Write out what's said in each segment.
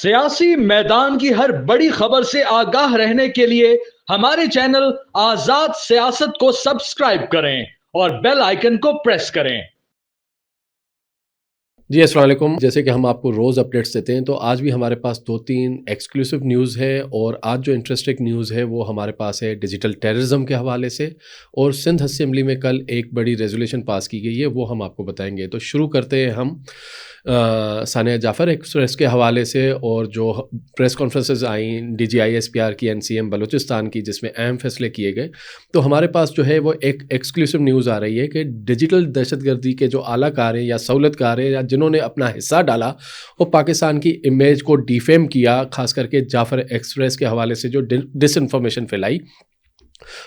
سیاسی میدان کی ہر بڑی خبر سے آگاہ رہنے کے لیے ہمارے چینل آزاد سیاست کو سبسکرائب کریں اور بیل آئیکن کو پریس کریں۔ جی السلام علیکم۔ جیسے کہ ہم آپ کو روز اپڈیٹس دیتے ہیں، تو آج بھی ہمارے پاس 2-3 ایکسکلوسیو نیوز ہے، اور آج جو انٹرسٹنگ نیوز ہے وہ ہمارے پاس ہے ڈیجیٹل ٹیررزم کے حوالے سے، اور سندھ اسمبلی میں کل ایک بڑی ریزولوشن پاس کی گئی ہے، وہ ہم آپ کو بتائیں گے۔ تو شروع کرتے ہیں ہم ثانیہ جعفر ایکسپریس کے حوالے سے، اور جو پریس کانفرنسز آئیں D G I S P R کی، این سی ایم بلوچستان کی، جس میں اہم فیصلے کیے گئے، تو ہمارے پاس جو ہے وہ ایک ایکسکلوسیو نیوز آ رہی ہے کہ ڈیجیٹل دہشت گردی کے جو اعلیٰ کار ہیں یا سہولت کار ہیں یا جنہوں نے اپنا حصہ ڈالا، وہ پاکستان کی امیج کو ڈیفیم کیا، خاص کر کے جعفر ایکسپریس کے حوالے سے جو ڈس انفارمیشن پھیلائی،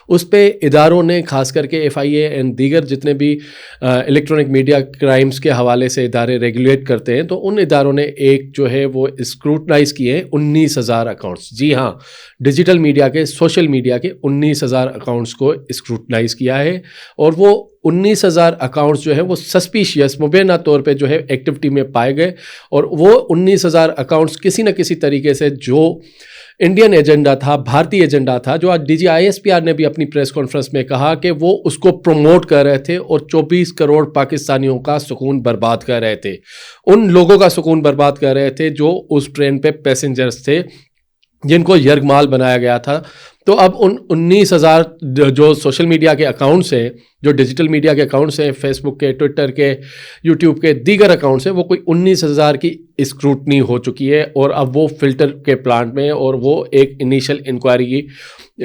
اس پہ اداروں نے، خاص کر کے ایف آئی اے اینڈ دیگر جتنے بھی الیکٹرانک میڈیا کرائمز کے حوالے سے ادارے ریگولیٹ کرتے ہیں، تو ان اداروں نے ایک جو ہے وہ اسکروٹنائز کیے 19,000 اکاؤنٹس۔ جی ہاں، ڈیجیٹل میڈیا کے، سوشل میڈیا کے 19,000 اکاؤنٹس کو اسکروٹنائز کیا ہے، اور وہ 19,000 اکاؤنٹس جو ہے وہ سسپیشیس، مبینہ طور پہ جو ہے ایکٹیویٹی میں پائے گئے، اور وہ 19,000 اکاؤنٹس کسی نہ کسی طریقے سے جو انڈین ایجنڈا تھا، بھارتی ایجنڈا تھا، جو آج D G I S P R نے بھی اپنی پریس کانفرنس میں کہا کہ وہ اس کو پروموٹ کر رہے تھے، اور 24 کروڑ پاکستانیوں کا سکون برباد کر رہے تھے، ان لوگوں کا سکون برباد کر رہے تھے جو اس ٹرین پہ پیسنجرز تھے، جن کو یرغمال بنایا گیا تھا۔ تو اب ان 19,000 جو سوشل میڈیا کے اکاؤنٹس ہیں، جو ڈیجیٹل میڈیا کے اکاؤنٹس ہیں، فیس بک کے، ٹویٹر کے، یوٹیوب کے، دیگر اکاؤنٹس ہیں، وہ کوئی 19,000 کی اسکروٹنی ہو چکی ہے، اور اب وہ فلٹر کے پلانٹ میں، اور وہ ایک انیشل انکوائری کی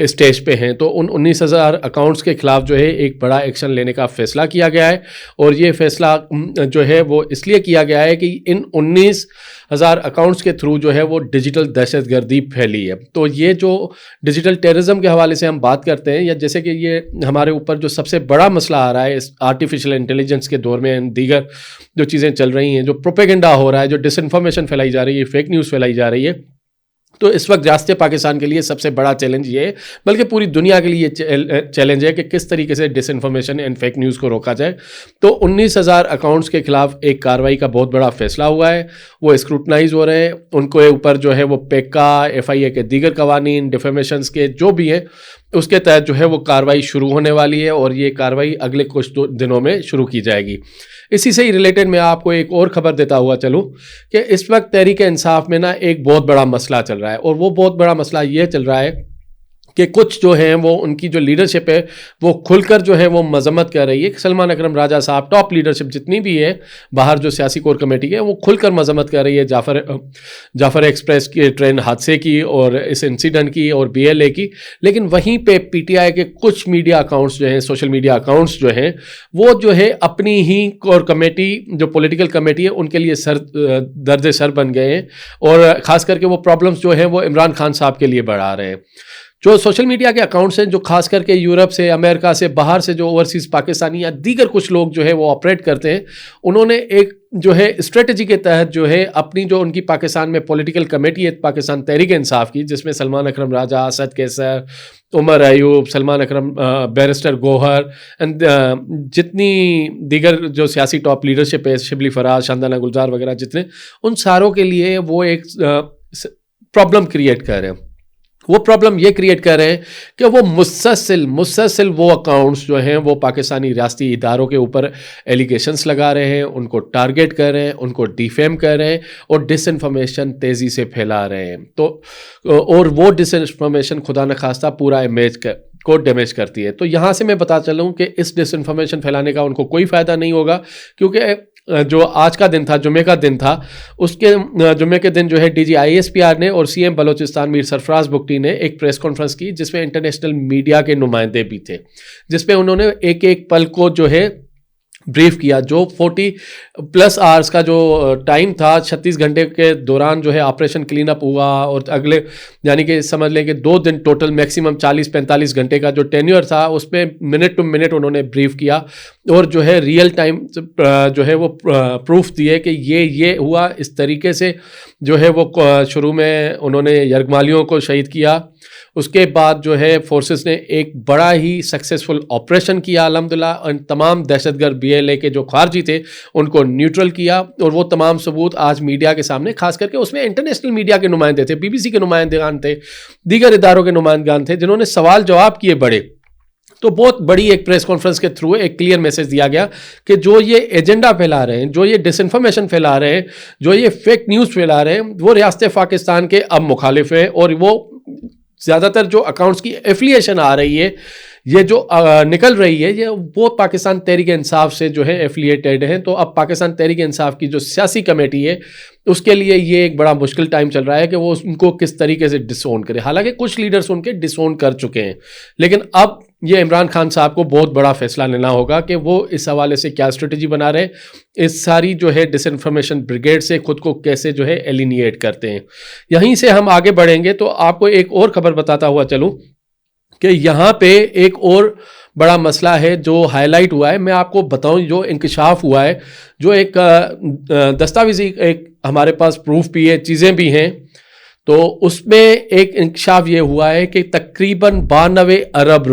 اسٹیج پہ ہیں۔ تو ان 19,000 اکاؤنٹس کے خلاف جو ہے ایک بڑا ایکشن لینے کا فیصلہ کیا گیا ہے، اور یہ فیصلہ جو ہے وہ اس لیے کیا گیا ہے کہ ان 19,000 اکاؤنٹس کے تھرو جو ہے وہ ڈیجیٹل دہشت گردی پھیلی ہے۔ تو یہ جو ڈیجیٹل ٹیررزم کے حوالے سے ہم بات کرتے ہیں، یا جیسے کہ یہ ہمارے اوپر جو سب سے بڑا مسئلہ آ رہا ہے اس آرٹیفیشل انٹیلیجنس کے دور میں، دیگر جو چیزیں چل رہی ہیں، جو پروپیگنڈا ہو رہا ہے، جو ڈس انفارمیشن پھیلائی جا رہی ہے، فیک نیوز پھیلائی جا رہی ہے، تو اس وقت ریاست پاکستان کے لیے سب سے بڑا چیلنج یہ ہے، بلکہ پوری دنیا کے لیے چیلنج ہے کہ کس طریقے سے ڈس انفارمیشن اینڈ فیک نیوز کو روکا جائے۔ تو 19,000 اکاؤنٹس کے خلاف ایک کارروائی کا بہت بڑا فیصلہ ہوا ہے، وہ اسکروٹنائز ہو رہے ہیں، ان کو اوپر جو ہے وہ پیکا، ایف آئی اے کے دیگر قوانین، ڈیفیمیشنز کے جو بھی ہیں، اس کے تحت جو ہے وہ کارروائی شروع ہونے والی ہے، اور یہ کارروائی اگلے کچھ دنوں میں شروع کی جائے گی۔ اسی سے ہی ریلیٹڈ میں آپ کو ایک اور خبر دیتا ہوا چلوں کہ اس وقت تحریک انصاف میں ایک بہت بڑا مسئلہ چل رہا ہے، اور وہ بہت بڑا مسئلہ یہ چل رہا ہے کہ کچھ جو ہیں وہ ان کی جو لیڈرشپ ہے وہ کھل کر جو ہے وہ مذمت کر رہی ہے۔ سلمان اکرم راجہ صاحب، ٹاپ لیڈرشپ جتنی بھی ہے باہر، جو سیاسی کور کمیٹی ہے، وہ کھل کر مذمت کر رہی ہے جعفر ایکسپریس کے ٹرین حادثے کی، اور اس انسیڈنٹ کی، اور بی ایل اے کی۔ لیکن وہیں پہ پی ٹی آئی کے کچھ میڈیا اکاؤنٹس جو ہیں، سوشل میڈیا اکاؤنٹس جو ہیں، وہ جو ہے اپنی ہی کور کمیٹی، جو پولیٹیکل کمیٹی ہے، ان کے لیے درد سر بن گئے ہیں، اور خاص کر کے وہ پرابلمس جو ہیں وہ عمران خان صاحب کے لیے بڑھا رہے ہیں۔ جو سوشل میڈیا کے اکاؤنٹس ہیں، جو خاص کر کے یورپ سے، امریکہ سے، باہر سے جو اوورسیز پاکستانی یا دیگر کچھ لوگ جو ہے وہ آپریٹ کرتے ہیں، انہوں نے ایک جو ہے اسٹریٹجی کے تحت جو ہے اپنی جو ان کی پاکستان میں پولیٹیکل کمیٹی ہے، پاکستان تحریک انصاف کی، جس میں سلمان اکرم راجہ، اسد کیسر، عمر ایوب، سلمان اکرم، بیرسٹر گوہر، جتنی دیگر جو سیاسی ٹاپ لیڈرشپ ہے، شبلی فراز، شاندانہ گلزار وغیرہ جتنے، ان ساروں کے لیے وہ ایک پرابلم کریٹ کر رہے ہیں۔ وہ پرابلم یہ کریٹ کر رہے ہیں کہ وہ مسلسل وہ اکاؤنٹس جو ہیں وہ پاکستانی ریاستی اداروں کے اوپر ایلیگیشنز لگا رہے ہیں، ان کو ٹارگیٹ کر رہے ہیں، ان کو ڈیفیم کر رہے ہیں، اور ڈس انفارمیشن تیزی سے پھیلا رہے ہیں۔ تو اور وہ ڈس انفارمیشن خدا نخواستہ پورا امیج کو ڈیمیج کرتی ہے۔ تو یہاں سے میں بتا چلوں کہ اس ڈس انفارمیشن پھیلانے کا ان کو کوئی فائدہ نہیں ہوگا، کیونکہ جو آج کا دن تھا، جمعے کا دن تھا، اس کے جمعے کے دن جو ہے D G I S P R نے اور سی ایم بلوچستان میر سرفراز بگٹی نے ایک پریس کانفرنس کی، جس میں انٹرنیشنل میڈیا کے نمائندے بھی تھے، جس میں انہوں نے ایک ایک پل کو جو ہے بریف کیا۔ جو 40+ آورس کا جو ٹائم تھا، 36 گھنٹے کے دوران جو ہے آپریشن کلین اپ ہوا، اور اگلے یعنی کہ سمجھ لیں کہ 2 دن ٹوٹل، میکسیمم 40-45 گھنٹے کا جو ٹینیور تھا، اس میں منٹ ٹو منٹ انہوں نے بریف کیا، اور جو ہے ریئل ٹائم جو ہے وہ پروف دیے کہ یہ ہوا، اس طریقے سے جو ہے وہ شروع میں انہوں نے یرغمالیوں کو شہید کیا. اس کے بعد جو ہے فورسز نے ایک بڑا ہی سکسیسفل آپریشن کیا الحمدللہ, اور تمام دہشت گرد BLA کے جو خارجی تھے ان کو نیوٹرل کیا. اور وہ تمام ثبوت آج میڈیا کے سامنے, خاص کر کے اس میں انٹرنیشنل میڈیا کے نمائندے تھے, BBC کے نمائندگان تھے, دیگر اداروں کے نمائندگان تھے, جنہوں نے سوال جواب کیے بڑے. تو بہت بڑی ایک پریس کانفرنس کے تھرو ایک کلیئر میسج دیا گیا کہ جو یہ ایجنڈا پھیلا رہے ہیں, جو یہ ڈس انفارمیشن پھیلا رہے ہیں, جو یہ فیک نیوز پھیلا رہے ہیں, وہ ریاست پاکستان کے اب مخالف ہیں. اور وہ زیادہ تر جو اکاؤنٹس کی ایفیلیشن آ رہی ہے, یہ جو نکل رہی ہے, یہ وہ پاکستان تحریک انصاف سے جو ہے ایفیلیٹڈ ہیں. تو اب پاکستان تحریک انصاف کی جو سیاسی کمیٹی ہے اس کے لیے یہ ایک بڑا مشکل ٹائم چل رہا ہے کہ وہ ان کو کس طریقے سے ڈس اون کرے. حالانکہ کچھ لیڈرز ان کے ڈس اون کر چکے ہیں, لیکن اب یہ عمران خان صاحب کو بہت بڑا فیصلہ لینا ہوگا کہ وہ اس حوالے سے کیا اسٹریٹجی بنا رہے ہیں, اس ساری جو ہے ڈس انفارمیشن بریگیڈ سے خود کو کیسے جو ہے ایلینیٹ کرتے ہیں. یہیں سے ہم آگے بڑھیں گے تو آپ کو ایک اور خبر بتاتا ہوا چلوں کہ یہاں پہ ایک اور بڑا مسئلہ ہے جو ہائی لائٹ ہوا ہے. میں آپ کو بتاؤں جو انکشاف ہوا ہے, جو ایک دستاویزی ایک ہمارے پاس پروف بھی ہے, چیزیں بھی ہیں, تو اس میں ایک انکشاف یہ ہوا ہے کہ تقریباً 92 ارب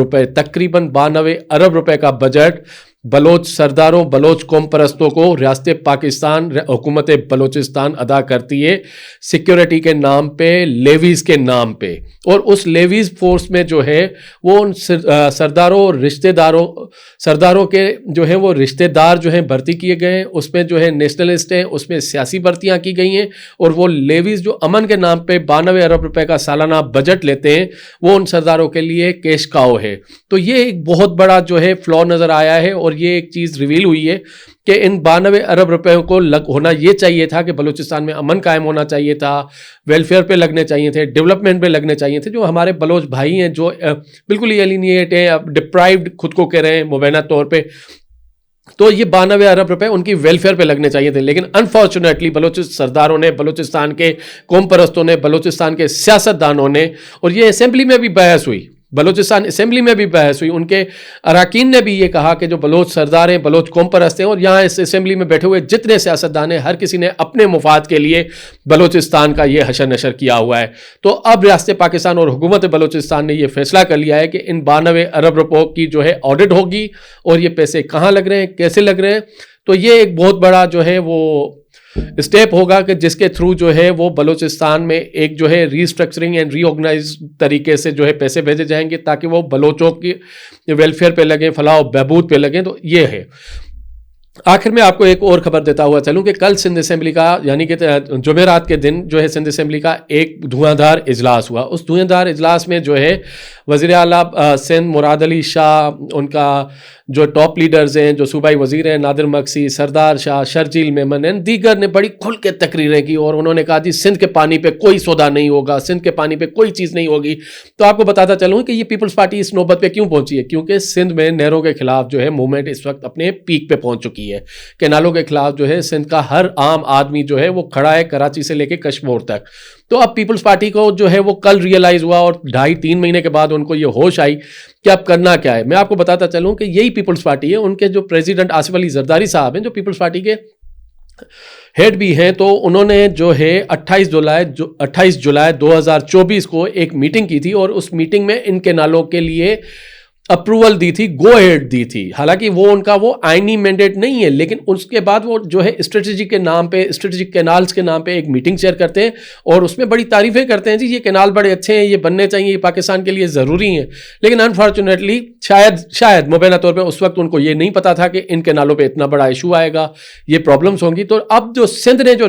روپے کا بجٹ بلوچ سرداروں, بلوچ قوم پرستوں کو ریاست پاکستان, حکومت بلوچستان ادا کرتی ہے سیکیورٹی کے نام پہ, لیویز کے نام پہ. اور اس لیویز فورس میں جو ہے وہ ان سرداروں اور سرداروں کے جو ہے وہ رشتہ دار جو ہیں بھرتی کیے گئے ہیں. اس میں جو ہے نیشنلسٹ ہیں, اس میں سیاسی بھرتیاں کی گئی ہیں, اور وہ لیویز جو امن کے نام پہ 92 ارب روپے کا سالانہ بجٹ لیتے ہیں وہ ان سرداروں کے لیے کیش کاؤ ہے. تو یہ ایک بہت بڑا جو ہے فلا نظر آیا ہے, اور یہ ایک چیز ریویل ہوئی ہے کہ ان 92 ارب روپے کو ہونا یہ چاہیے تھا کہ بلوچستان میں امن قائم ہونا چاہیے تھا, ویلفیئر پہ لگنے چاہیے تھے, ڈیولپمنٹ پہ لگنے چاہیے تھے. جو ہمارے بلوچ بھائی ہیں جو بالکل ہی ایلینیٹ ہیں, ڈپرائیوڈ خود کو کہہ رہے ہیں مبینہ طور پہ, تو یہ 92 ارب روپے ان کی ویلفیئر پہ لگنے چاہیے تھے. لیکن انفارچونیٹلی بلوچ سرداروں نے, بلوچستان کے قوم پرستوں نے, بلوچستان کے سیاست دانوں نے, اور یہ اسمبلی میں بھی بحث ہوئی, بلوچستان اسمبلی میں بھی بحث ہوئی, ان کے اراکین نے بھی یہ کہا کہ جو بلوچ سردار ہیں, بلوچ قوم پرست ہیں, اور یہاں اس اسمبلی میں بیٹھے ہوئے جتنے سیاستدان ہیں, ہر کسی نے اپنے مفاد کے لیے بلوچستان کا یہ حشر نشر کیا ہوا ہے. تو اب ریاست پاکستان اور حکومت بلوچستان نے یہ فیصلہ کر لیا ہے کہ ان 92 ارب روپوں کی جو ہے آڈٹ ہوگی, اور یہ پیسے کہاں لگ رہے ہیں, کیسے لگ رہے ہیں. تو یہ ایک بہت بڑا جو ہے وہ اسٹیپ ہوگا کہ جس کے تھرو جو ہے وہ بلوچستان میں ایک جو ہے ری اسٹرکچرنگ اینڈ ری آرگنائز طریقے سے جو ہے پیسے بھیجے جائیں گے تاکہ وہ بلوچوں کی ویلفیئر پہ لگیں, فلاح و بہبود پہ لگیں. تو یہ ہے. آخر میں آپ کو ایک اور خبر دیتا ہوا چلوں کہ کل سندھ اسمبلی کا یعنی کہ جمعرات کے دن جو ہے سندھ اسمبلی کا ایک دھواں دھار اجلاس ہوا. اس دھواں دھار اجلاس میں جو ہے وزیر اعلیٰ سندھ مراد علی شاہ, ان کا جو ٹاپ لیڈرز ہیں, جو صوبائی وزیر ہیں نادر مکسی, سردار شاہ, شرجیل میمن, دیگر نے بڑی کھل کے تقریریں کی, اور انہوں نے کہا جی سندھ کے پانی پہ کوئی سودا نہیں ہوگا, سندھ کے پانی پہ کوئی چیز نہیں ہوگی. تو آپ کو بتاتا چلوں کہ یہ پیپلز پارٹی اس نوبت پہ کیوں پہنچی ہے, کیونکہ سندھ میں نہروں کے خلاف جو ہے موومنٹ اس وقت اپنے پیک پہ پہنچ چکی ہے. کینالوں کے خلاف جو ہے سندھ کا ہر عام آدمی جو ہے وہ کھڑا ہے, کراچی سے لے کے کشمور تک. تو اب پیپلز پارٹی کو جو ہے وہ کل ریئلائز ہوا, اور 2.5-3 مہینے کے بعد ان کو یہ ہوش آئی کہ اب کرنا کیا ہے. میں آپ کو بتاتا چلوں کہ یہی پیپلز پارٹی ہے, ان کے جو پریزیڈنٹ آصف علی زرداری صاحب ہیں, جو پیپلز پارٹی کے ہیڈ بھی ہیں, تو انہوں نے جو ہے 28 جولائی 2024 کو ایک میٹنگ کی تھی, اور اس میٹنگ میں ان کینالوں کے لیے اپروول دی تھی, گو ہیڈ دی تھی. حالانکہ وہ ان کا وہ آئینی مینڈیٹ نہیں ہے, لیکن اس کے بعد وہ جو ہے اسٹریٹجک کے نام پہ, اسٹریٹجک کینالز کے نام پہ ایک میٹنگ چیئر کرتے ہیں, اور اس میں بڑی تعریفیں کرتے ہیں, جی یہ کینال بڑے اچھے ہیں, یہ بننے چاہیے, یہ پاکستان کے لیے ضروری ہیں. لیکن انفارچونیٹلی شاید مبینہ طور پہ اس وقت ان کو یہ نہیں پتا تھا کہ ان کینالوں پہ اتنا بڑا ایشو آئے گا, یہ پرابلمس ہوں گی. تو اب جو سندھ نے جو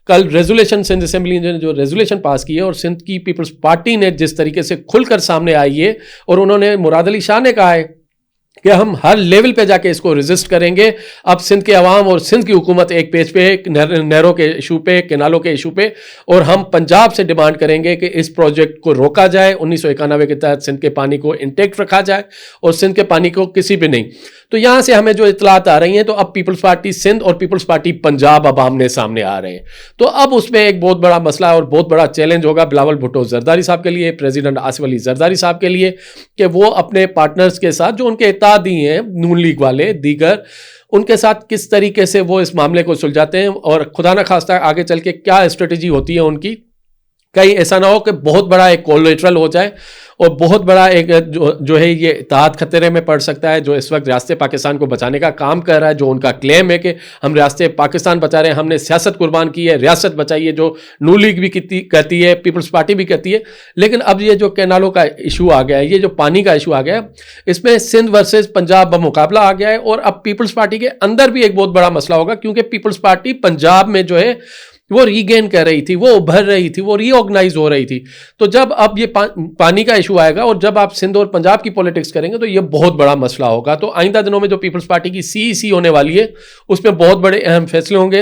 کل ریزولیشن, سندھ اسمبلی نے جو ریزولیشن پاس کی ہے, اور سندھ کی پیپلز پارٹی نے جس طریقے سے کھل کر سامنے آئی ہے, اور انہوں نے مراد علی شاہ نے کہا ہے کہ ہم ہر لیول پہ جا کے اس کو ریزسٹ کریں گے. اب سندھ کے عوام اور سندھ کی حکومت ایک پیج پہ, نہروں کے ایشو پہ, کینالوں کے ایشو پہ, اور ہم پنجاب سے ڈیمانڈ کریں گے کہ اس پروجیکٹ کو روکا جائے, 1991 کے تحت سندھ کے پانی کو انٹیکٹ رکھا جائے, اور سندھ کے پانی کو کسی پہ نہیں. تو یہاں سے ہمیں جو اطلاعات آ رہی ہیں تو اب پیپلز پارٹی سندھ اور پیپلز پارٹی پنجاب اب آمنے سامنے آ رہے ہیں. تو اب اس میں ایک بہت بڑا مسئلہ اور بہت بڑا چیلنج ہوگا بلاول بھٹو زرداری صاحب کے لیے, پریزیڈنٹ آصف علی زرداری صاحب کے لیے, کہ وہ اپنے پارٹنرز کے ساتھ جو ان کے اتحادی ہیں نون لیگ والے دیگر, ان کے ساتھ کس طریقے سے وہ اس معاملے کو سلجھاتے ہیں, اور خدا نہ خواستہ آگے چل کے کیا اسٹریٹجی ہوتی ہے ان کی. کہیں ایسا نہ ہو کہ بہت بڑا ایک کولیٹرل ہو جائے اور بہت بڑا ایک جو ہے یہ اتحاد خطرے میں پڑ سکتا ہے, جو اس وقت ریاست پاکستان کو بچانے کا کام کر رہا ہے, جو ان کا کلیم ہے کہ ہم ریاست پاکستان بچا رہے ہیں, ہم نے سیاست قربان کی ہے, ریاست بچائی ہے, جو نون لیگ بھی کہتی ہے, پیپلز پارٹی بھی کہتی ہے. لیکن اب یہ جو کینالوں کا ایشو آ گیا ہے, یہ جو پانی کا ایشو آ گیا ہے, اس میں سندھ ورسز پنجاب بمقابلہ آ گیا ہے. اور اب پیپلز پارٹی کے اندر بھی ایک بہت بڑا مسئلہ ہوگا, کیونکہ پیپلز پارٹی پنجاب میں جو ہے وہ ریگین کر رہی تھی, وہ ابھر رہی تھی, وہ ری آرگنائز ہو رہی تھی. تو جب اب یہ پانی کا ایشو آئے گا اور جب آپ سندھ اور پنجاب کی پولیٹکس کریں گے تو یہ بہت بڑا مسئلہ ہوگا. تو آئندہ دنوں میں جو پیپلز پارٹی کی سی ہونے والی ہے اس میں بہت بڑے اہم فیصلے ہوں گے.